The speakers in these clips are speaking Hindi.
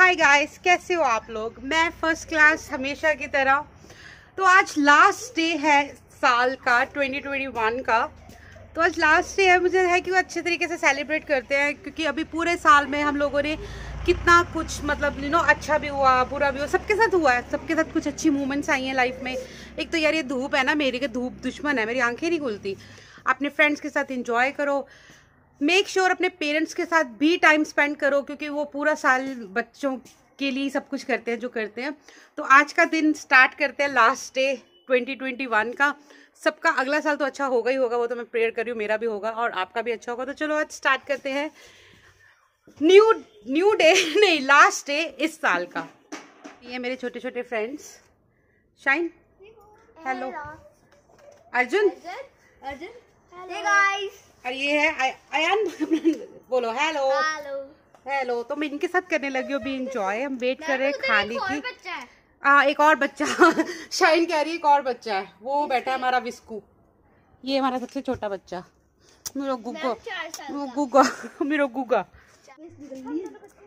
हाय गाइस, कैसे हो आप लोग। मैं फर्स्ट क्लास हमेशा की तरह। तो आज लास्ट डे है साल का 2021 का। तो आज लास्ट डे है, मुझे है कि वो अच्छे तरीके से सेलिब्रेट करते हैं, क्योंकि अभी पूरे साल में हम लोगों ने कितना कुछ मतलब अच्छा भी हुआ बुरा भी हुआ, सबके साथ हुआ है। सबके साथ कुछ अच्छी मूवमेंट्स आई हैं लाइफ में। एक तो यार ये धूप है ना, मेरी के धूप दुश्मन है, मेरी आंखें नहीं खुलती। अपने फ्रेंड्स के साथ इंजॉय करो, मेक श्योर अपने पेरेंट्स के साथ भी टाइम स्पेंड करो, क्योंकि वो पूरा साल बच्चों के लिए सब कुछ करते हैं जो करते हैं। तो आज का दिन स्टार्ट करते हैं, लास्ट डे 2021 का। सबका अगला साल तो अच्छा होगा ही होगा, वो तो मैं प्रेयर कर रही हूँ, मेरा भी होगा और आपका भी अच्छा होगा। तो चलो आज स्टार्ट करते हैं न्यू डे नहीं, लास्ट डे इस साल का। ये मेरे छोटे छोटे friends, shine, hello, Arjun, Hey guys. और ये है अयान, बोलो हेलो हेलो। तो मैं इनके साथ करने लगी हूँ अभी इंजॉय। हम वेट कर रहे हैं खाने की। एक और बच्चा शाइन कह रही है एक और बच्चा है, वो बैठा है हमारा विस्कू। ये हमारा सबसे छोटा बच्चा, मेरा गुगा मेरा गुगा।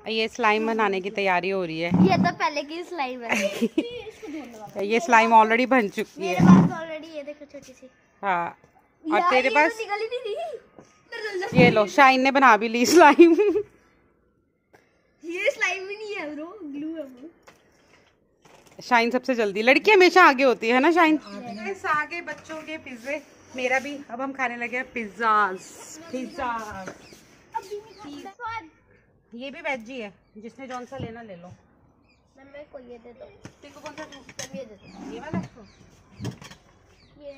ये स्लाइम बनाने की तैयारी हो रही है। ये तो पहले की स्लाइम है। ये स्लाइम ऑलरेडी बन चुकी है। मेरे पास ऑलरेडी ये देखो छोटी सी। हाँ, और तेरे पास निकल ही नहीं रही। ये लो, शाइन ने बना भी ली स्लाइम। ये स्लाइम ही नहीं है ब्रो, ग्लू है वो। शाइन सबसे जल्दी, लड़की हमेशा आगे होती है ना शाइन। आगे बच्चों के पिज्जे, मेरा भी। अब हम खाने लगे हैं पिज्जा। ये भी वेज ही है, जिसने जौन सा लेना ले लो। मेरे को ये दे दो। तेरे को कौन सा? ये दे दो। ये वाला। ये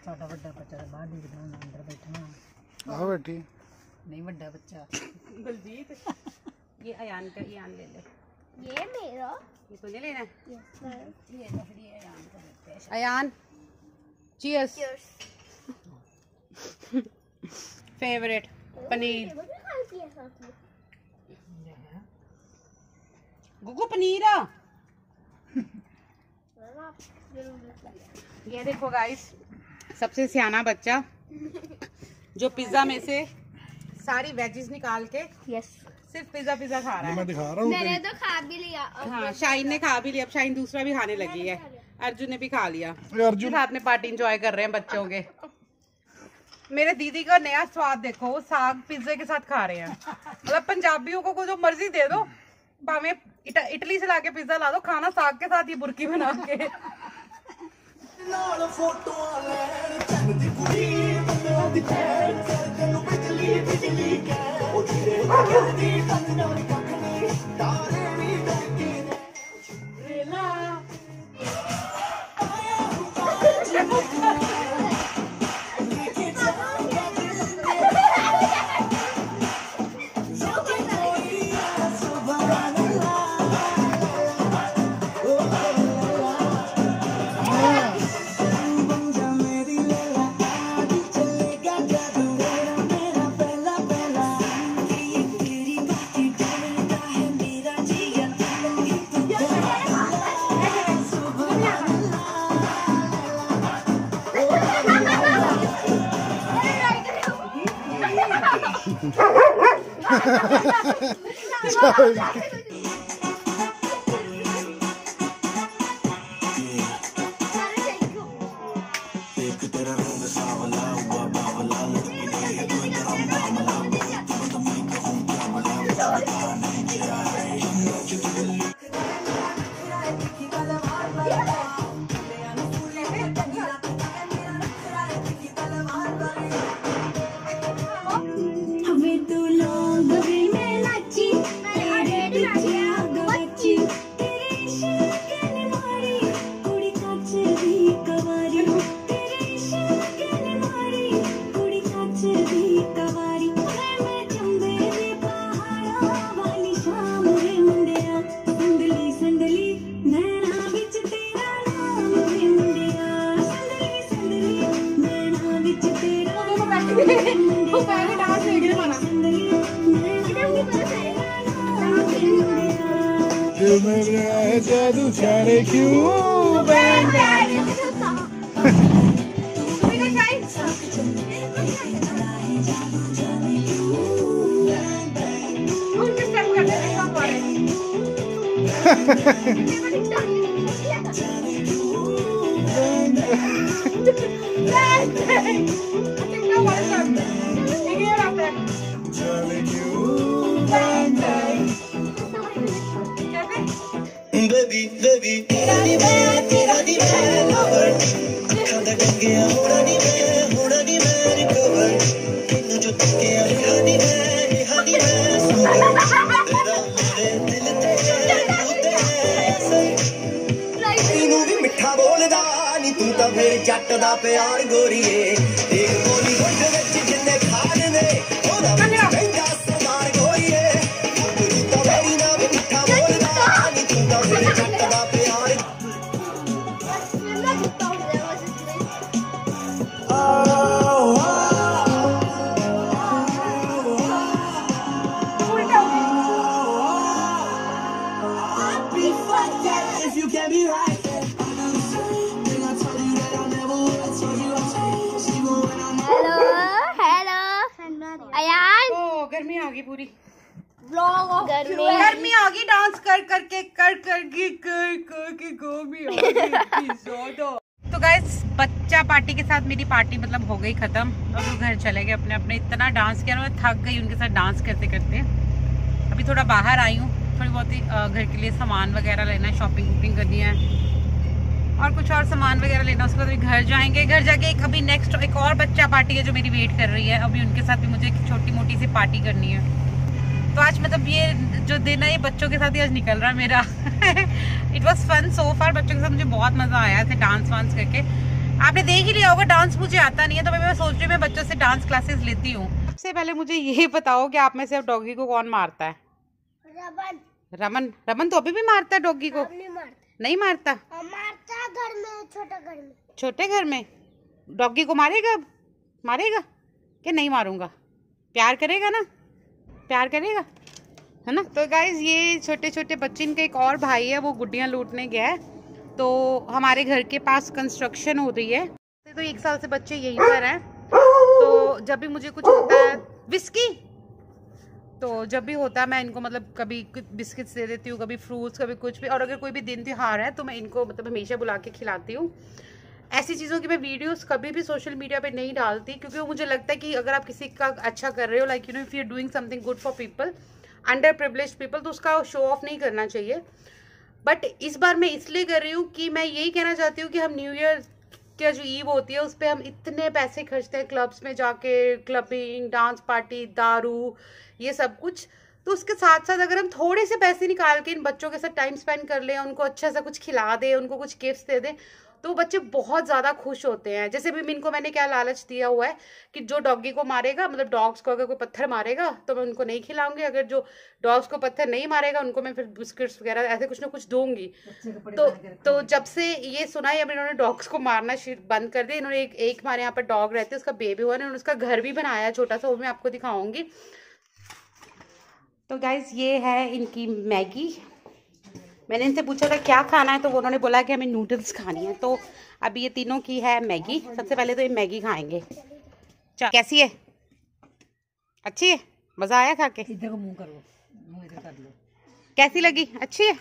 साडा बड़ा बच्चा बाहर निकलना अंदर बैठना। आओ बेटी, नहीं बड़ा बच्चा बलजीत। ये अयान का, अयान ले ले। ये मेरा, ये तुझे लेना है? ये तो फिर ये अयान को देते हैं। अयान, चीयर्स। फेवरेट पनीर, गुगु पनीर। ये देखो गाइस, सबसे सियाना बच्चा जो पिज्जा में से सारी वेजिस निकाल के सिर्फ पिज्जा खा रहा है। मैं दिखा रहा हूँ। मैंने तो खा भी लिया। हाँ, शाइन ने खा भी लिया, अब शाइन दूसरा भी खाने लगी है। अर्जुन ने भी खा लिया। अर्जुन साथ में पार्टी एंजॉय कर रहे हैं बच्चों के। मेरे दीदी का नया स्वाद देखो, वो साग पिज्जे के साथ खा रहे हैं। मतलब पंजाबियों को जो मर्जी दे दो, भाਵੇਂ इटली से लाके पिज्जा ला दो, खाना साग के साथ ही बुर्की बना के। मेरे जादू छाड़े क्यों जट दा प्यार गोरीए एक गोली गुंड विच जिन्ने खाने ओदा कहंदा समान गोरीए तू तो मेरी ना भी मिठा बोलदा नी तू तो मेरे जट दा प्यार if you can be right. गर्मी आ गई पूरी गर्मी आ गई डांस कर करके गर्मी आ गई ज्यादा। तो गाइस बच्चा पार्टी के साथ मेरी पार्टी मतलब हो गई खत्म और वो घर चले गए अपने अपने। इतना डांस किया मैं थक गई उनके साथ डांस करते करते। अभी थोड़ा बाहर आई हूँ, थोड़ी बहुत ही घर के लिए सामान वगैरह लेना है, शॉपिंग वूपिंग करनी है और कुछ और सामान वगैरह लेना। उसके बाद अभी घर जाएंगे। घर जाके अभी नेक्स्ट एक और बच्चा पार्टी है जो मेरी वेट कर रही है। अभी उनके साथ भी मुझे एक छोटी मोटी सी पार्टी करनी है। तो आज मतलब ये जो दिन है ये बच्चों के साथ ही आज निकल रहा है मेरा। इट वॉज फन सो फार। बच्चों के साथ मुझे बहुत मजा आया था डांस वांस करके। आपने देख ही लिया होगा डांस मुझे आता नहीं है, तो मैं सोच रही हूँ मैं बच्चों से डांस क्लासेस लेती हूँ। सबसे पहले मुझे ये बताओ कि आप में से डॉगी को कौन मारता है? रमन। रमन तो अभी भी मारता है डॉगी को? नहीं मारता। मारता घर में, छोटे घर में डॉगी को मारेगा? मारेगा कि नहीं मारूंगा? प्यार करेगा ना? प्यार करेगा है ना? तो गाइज ये छोटे छोटे बच्चे, इनका एक और भाई है वो गुड्डियाँ लूटने गया है। तो हमारे घर के पास कंस्ट्रक्शन हो रही है, तो 1 साल से बच्चे यहीं पर हैं। तो जब भी मुझे कुछ होता है विस्की, तो जब भी होता है मैं इनको मतलब कभी बिस्किट्स दे देती हूँ, कभी फ्रूट्स, कभी कुछ भी। और अगर कोई भी दिन त्योहार है तो मैं इनको मतलब हमेशा बुला के खिलाती हूँ। ऐसी चीज़ों की मैं वीडियोस कभी भी सोशल मीडिया पे नहीं डालती, क्योंकि वो मुझे लगता है कि अगर आप किसी का अच्छा कर रहे हो, like you know if you are doing something good for people, under privileged people, तो उसका शो ऑफ नहीं करना चाहिए। बट इस बार मैं इसलिए कर रही हूँ कि मैं यही कहना चाहती हूँ कि हम न्यू ईयर क्या जो ईव होती है उस पर हम इतने पैसे खर्चते हैं क्लब्स में जाके, क्लबिंग, डांस पार्टी, दारू, ये सब कुछ। तो उसके साथ साथ अगर हम थोड़े से पैसे निकाल के इन बच्चों के साथ टाइम स्पेंड कर लें, उनको अच्छा सा कुछ खिला दें, उनको कुछ गिफ्ट्स दे दें, तो बच्चे बहुत ज़्यादा खुश होते हैं। जैसे भी इनको मैंने क्या लालच दिया हुआ है कि जो डॉगी को मारेगा, मतलब डॉग्स को अगर कोई पत्थर मारेगा तो मैं उनको नहीं खिलाऊंगी, अगर जो डॉग्स को पत्थर नहीं मारेगा उनको मैं फिर बिस्किट्स वगैरह ऐसे कुछ ना कुछ दूंगी। तो जब से ये सुना है अब इन्होंने डॉग्स को मारना बंद कर दिया। इन्होंने एक हमारे यहाँ पर डॉग रहते हैं, उसका बेबी हुआ, इन्होंने उसका घर भी बनाया छोटा सा, वो मैं आपको दिखाऊंगी। तो गाइज ये है इनकी मैगी। मैंने इनसे पूछा था क्या खाना है, तो वो उन्होंने बोला कि हमें नूडल्स खानी है। तो अभी ये तीनों की है मैगी। सबसे पहले तो ये मैगी खाएंगे। कैसी है? अच्छी है? मज़ा आया खा के? इधर को मुंह करो, मुंह इधर कर लो। कैसी लगी? अच्छी है?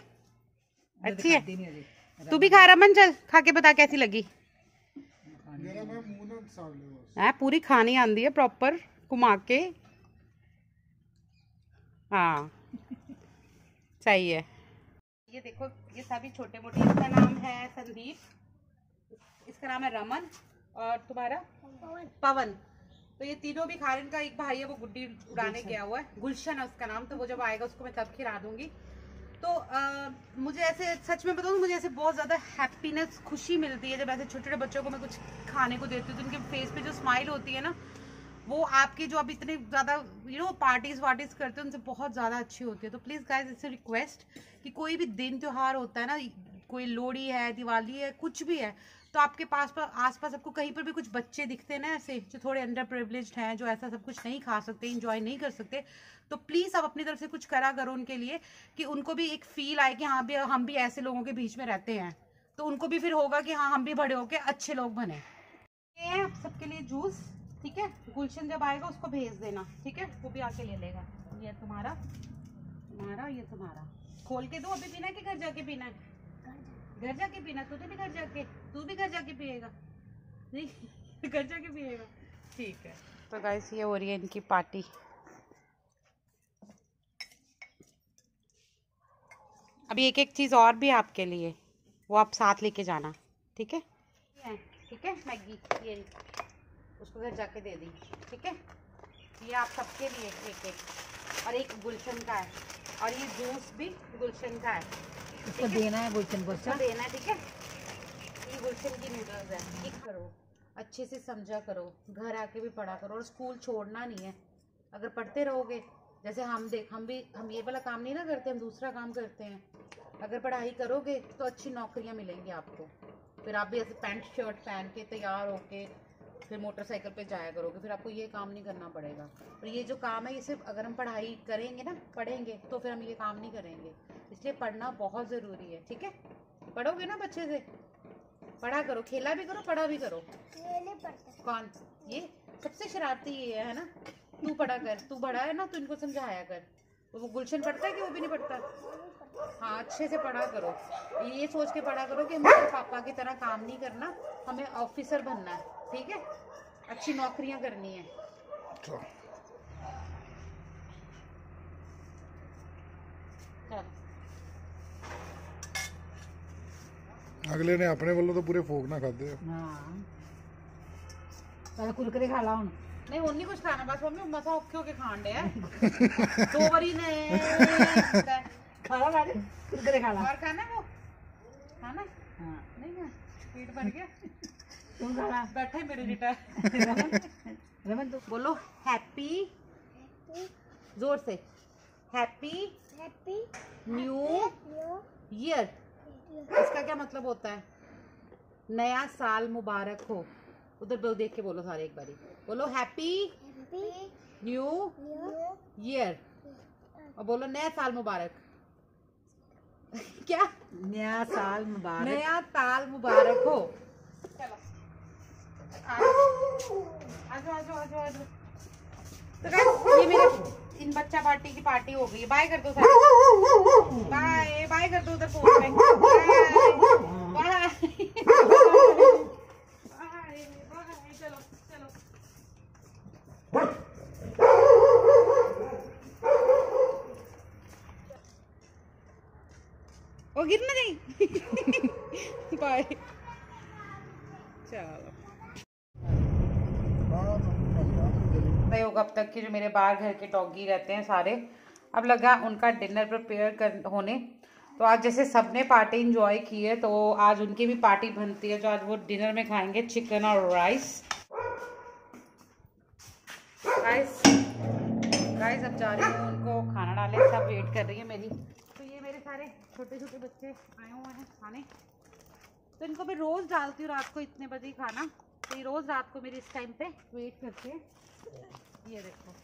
अच्छी है? तू भी खा रमन, चल खा के बता कैसी लगी। पूरी खानी आंदी है प्रॉपर घुमा के। हाँ सही है। ये देखो ये सभी छोटे मोटे। इसका नाम है संदीप, इसका नाम है रमन, और तुम्हारा पवन। तो ये तीनों भी खा रहे हैं। इनका एक भाई है वो गुड्डी उड़ाने गया हुआ है, गुलशन है उसका नाम। तो वो जब आएगा उसको मैं तब खिला दूंगी। तो मुझे ऐसे सच में बताऊँ, मुझे ऐसे बहुत ज़्यादा हैप्पीनेस, खुशी मिलती है जब ऐसे छोटे छोटे बच्चों को मैं कुछ खाने को देती हूँ। तो उनके फेस पे जो स्माइल होती है ना, वो आपकी जो अब इतने ज़्यादा पार्टीज वार्टीज करते हैं उनसे बहुत ज़्यादा अच्छी होती है। तो प्लीज़ गाइज इट्स रिक्वेस्ट कि कोई भी दिन त्योहार होता है ना, कोई लोहड़ी है, दिवाली है, कुछ भी है, तो आपके आसपास आपको कहीं पर भी कुछ बच्चे दिखते हैं ना ऐसे जो थोड़े अंडर प्रिविलेज्ड हैं, जो ऐसा सब कुछ नहीं खा सकते, इंजॉय नहीं कर सकते, तो प्लीज़ आप अपनी तरफ से कुछ करा करो उनके लिए, कि उनको भी एक फील आए कि हाँ भी हम भी ऐसे लोगों के बीच में रहते हैं। तो उनको भी फिर होगा कि हाँ हम भी बड़े होके अच्छे लोग बने। ये है आप सबके लिए जूस, ठीक है? गुलशन जब आएगा उसको भेज देना, ठीक है? वो भी आके ले लेगा। ये तुम्हारा, ये तुम्हारा। खोल के दो, अभी पीना है कि घर जाके पीना है? घर जाके पीना, तुझे भी घर जाके, तू भी घर जाके पिएगा? नहीं घर जाके पिएगा, ठीक है। तो गाइस ये हो रही है इनकी पार्टी। अभी एक एक चीज़ और भी आपके लिए, वो आप साथ लेके जाना, ठीक है? ठीक है मैगी, ये उसको घर जाके दे दी, ठीक है? ये आप सबके लिए एक एक, और एक गुलशन का है, और ये जूस भी गुलशन का है, इसको देना है गुलशन को, उसको देना है, ठीक है? ये गुलशन की नूडल्स है। ठीक करो, अच्छे से समझा करो, घर आके भी पढ़ा करो, और स्कूल छोड़ना नहीं है। अगर पढ़ते रहोगे, जैसे हम ये वाला काम नहीं ना करते, हम दूसरा काम करते हैं। अगर पढ़ाई करोगे तो अच्छी नौकरियां मिलेंगी आपको, फिर आप भी ऐसे पैंट शर्ट पहन के तैयार होके फिर मोटरसाइकिल पे जाया करोगे, फिर आपको ये काम नहीं करना पड़ेगा। और ये जो काम है, ये सिर्फ अगर हम पढ़ाई करेंगे ना, पढ़ेंगे, तो फिर हम ये काम नहीं करेंगे। इसलिए पढ़ना बहुत ज़रूरी है, ठीक है? पढ़ोगे ना बच्चे से, पढ़ा करो, खेला भी करो, पढ़ा भी करो। कौन? ये सबसे शरारती ये है ना। तू पढ़ा कर, तू बड़ा है ना, तो इनको समझाया कर। तो वो गुलशन पढ़ता है कि वो भी नहीं पढ़ता? हाँ, अच्छे से पढ़ा करो, ये सोच के पढ़ा करो कि हमें पापा की तरह काम नहीं करना, हमें ऑफिसर बनना है, ठीक है? अच्छी नौकरियां करनी है। अगले ने अपने वालों तो पूरे फोक ना खाते। हाँ पहले कुरकुरे खा ला हुन। नहीं हुन नहीं कुछ खाना, बस मम्मी मसा औखे होके खान डे है। दो बारी ने खाला ला कुरकुरे खा ला। और खाना है वो? खाना? हाँ नहीं है, पेट भर गया। तुम खा ला। बैठा है मेरे बेटा। रमन तू बोलो हैप्पी, जोर से, हैप्पी न्यू ईयर। इसका क्या मतलब होता है? नया साल मुबारक हो। उधर देख के बोलो सारे एक बारी, बोलो हैप्पी न्यू ईयर, और बोलो नया साल मुबारक। क्या? नया साल मुबारक। नया साल मुबारक हो। चलो आजो आजो आजो आजो। तो गाइस ये मेरे इन बच्चा पार्टी की पार्टी हो गई है। बाय कर दो सर, बाय बाय कर दो उधर फोन पे, बाय बाय, चलो चलो। ओ गिर ना नहीं। बाय, चलो। होगा अब तक के जो मेरे बाहर घर के डॉगी रहते हैं सारे, अब लगा उनका डिनर प्रिपेयर होने। तो आज जैसे सबने पार्टी इंजॉय की है, तो आज उनकी भी पार्टी बनती है, जो आज वो डिनर में खाएंगे चिकन और राइस। गाइस अब जा रही हूँ उनको खाना डाले, सब वेट कर रही है मेरी। तो ये मेरे सारे छोटे छोटे बच्चे आए हुए हैं खाने, तो इनको मैं रोज़ डालती हूँ रात को इतने बजे खाना। तो ये रोज़ रात को मेरी इस टाइम पे वेट करते हैं। ये देखो,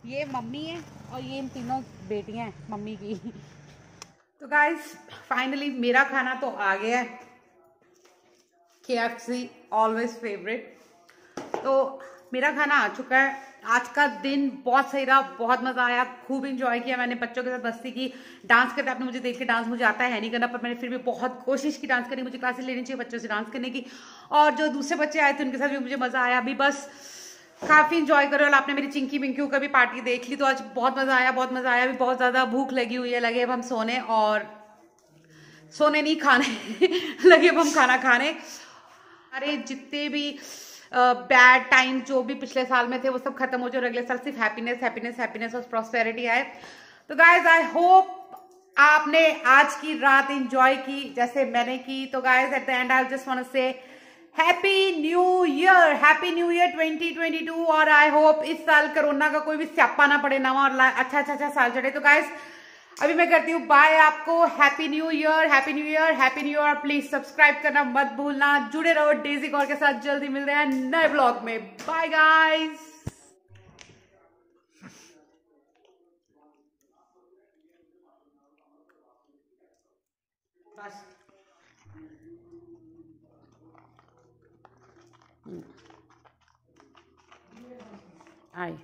ये मम्मी है और ये इन तीनों बेटियां हैं मम्मी की। तो गाइस फाइनली मेरा खाना तो आ गया है, KFC ऑलवेज फेवरेट। तो मेरा खाना आ चुका है। आज का दिन बहुत सही रहा, बहुत मजा आया, खूब इंजॉय किया मैंने, बच्चों के साथ मस्ती की, डांस करते। आपने मुझे देख के, डांस मुझे आता है नहीं करना, पर मैंने फिर भी बहुत कोशिश की डांस करने की। मुझे क्लासेस लेनी चाहिए बच्चों से डांस करने की, और जो दूसरे बच्चे आए थे उनके साथ भी मुझे मजा आया। अभी बस काफी इंजॉय करो। और आपने मेरी चिंकी पिंकी का भी पार्टी देख ली, तो आज बहुत मजा आया, बहुत मजा आया। अभी बहुत ज्यादा भूख लगी हुई है, लगे अब हम सोने, और सोने नहीं खाने लगे अब हम खाना खाने। अरे जितने भी बैड टाइम जो भी पिछले साल में थे वो सब खत्म हो जाए, और अगले साल सिर्फ हैप्पीनेस हैप्पीनेस हैप्पीनेस और प्रॉस्पेरिटी आए। तो गाइज आई होप आपने आज की रात एंजॉय की जैसे मैंने की। तो guys at the end I just want to say happy new year, happy new year 2022। और आई होप इस साल कोरोना का कोई भी स्यापा ना पड़े नवा, और अच्छा साल चढ़े। तो गाइज अभी मैं करती हूँ बाय आपको। Happy new year, happy new year, happy new year. Please subscribe करना मत भूलना, जुड़े रहो डेजी कौर के साथ। जल्दी मिलते हैं नए ब्लॉग में। Bye guys. आई